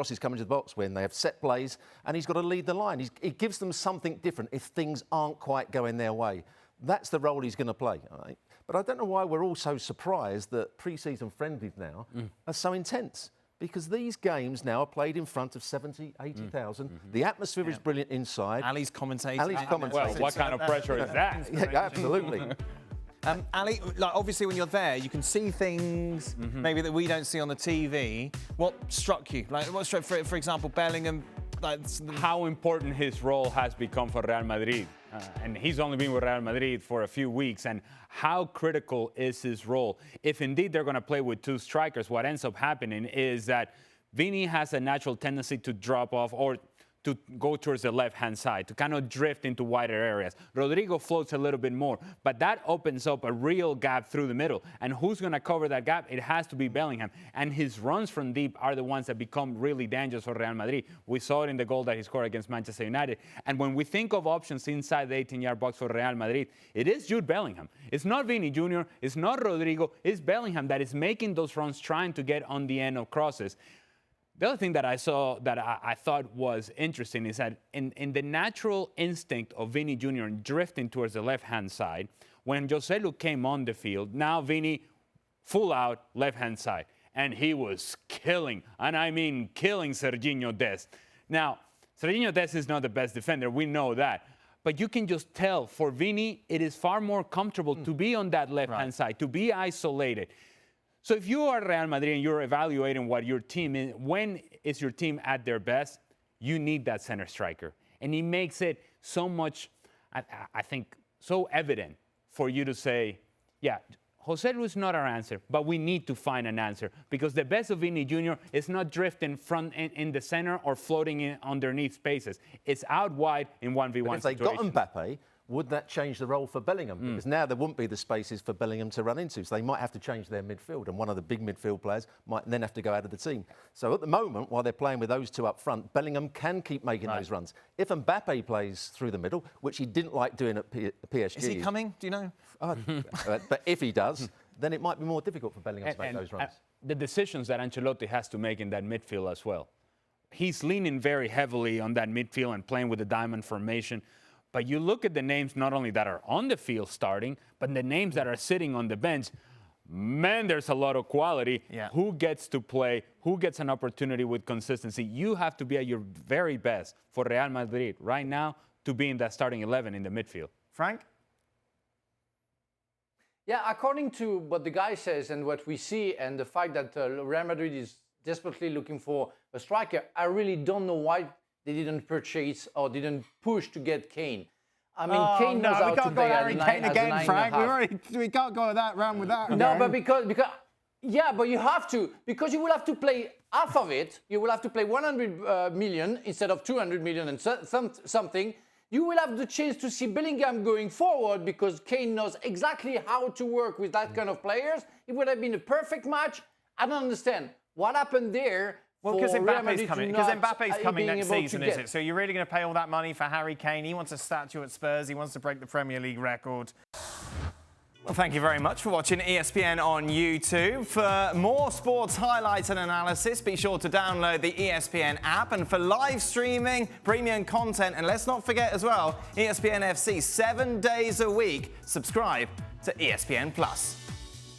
crosses coming to the box, when they have set plays, and he's got to lead the line. He gives them something different if things aren't quite going their way. That's the role he's going to play. All right? But I don't know why we're all so surprised that pre-season friendlies now are so intense. Because these games now are played in front of 70, 80,000. The atmosphere is brilliant inside. Ali's commentating. Well, what kind of pressure is that? Yeah, absolutely. Ali, like, obviously when you're there, you can see things maybe that we don't see on the TV. What struck you? Like, what struck, for example, Bellingham? Like, how important his role has become for Real Madrid. And he's only been with Real Madrid for a few weeks. And how critical is his role? If indeed they're going to play with two strikers, what ends up happening is that Vini has a natural tendency to drop off or to go towards the left-hand side, to kind of drift into wider areas. Rodrigo floats a little bit more, but that opens up a real gap through the middle. And who's going to cover that gap? It has to be Bellingham. And his runs from deep are the ones that become really dangerous for Real Madrid. We saw it in the goal that he scored against Manchester United. And when we think of options inside the 18-yard box for Real Madrid, it is Jude Bellingham. It's not Vini Jr., it's not Rodrigo, it's Bellingham that is making those runs, trying to get on the end of crosses. The other thing that I saw that I thought was interesting is that in the natural instinct of Vini Jr. drifting towards the left-hand side, when Joselu came on the field, now Vini full out left-hand side. And he was killing, and I mean killing Serginho Dest. Now, Serginho Dest is not the best defender, we know that. But you can just tell, for Vini, it is far more comfortable to be on that left-hand side, to be isolated. So if you are Real Madrid and you're evaluating what your team is, when is your team at their best, you need that center striker. And he makes it so much, I think, so evident for you to say, yeah, Joselu is not our answer, but we need to find an answer. Because the best of Vini Jr. is not drifting front in the center or floating in underneath spaces. It's out wide in 1v1 if they got Mbappe, would that change the role for Bellingham? Because now there wouldn't be the spaces for Bellingham to run into. So they might have to change their midfield. And one of the big midfield players might then have to go out of the team. So at the moment, while they're playing with those two up front, Bellingham can keep making those runs. If Mbappe plays through the middle, which he didn't like doing at PSG. Is he coming? Do you know? But if he does, then it might be more difficult for Bellingham to make those runs. The decisions that Ancelotti has to make in that midfield as well. He's leaning very heavily on that midfield and playing with the diamond formation. But you look at the names not only that are on the field starting, but the names that are sitting on the bench. Man, there's a lot of quality. Yeah. Who gets to play? Who gets an opportunity with consistency? You have to be at your very best for Real Madrid right now to be in that starting 11 in the midfield. Frank? Yeah, according to what the guy says and what we see and the fact that Real Madrid is desperately looking for a striker, I really don't know why they didn't purchase or didn't push to get Kane. I mean, Kane knows how to play Harry Kane again, Frank. We can't go that round with that. No, but because yeah, but you have to, because you will have to play half of it. You will have to play 100 million instead of 200 million and something. You will have the chance to see Bellingham going forward because Kane knows exactly how to work with that kind of players. It would have been a perfect match. I don't understand what happened there. Well, because Mbappe's coming. Because Mbappe's coming next season, is it? So you're really going to pay all that money for Harry Kane? He wants a statue at Spurs. He wants to break the Premier League record. Well, thank you very much for watching ESPN on YouTube. For more sports highlights and analysis, be sure to download the ESPN app. And for live streaming, premium content, and let's not forget as well, ESPN FC 7 days a week. Subscribe to ESPN+.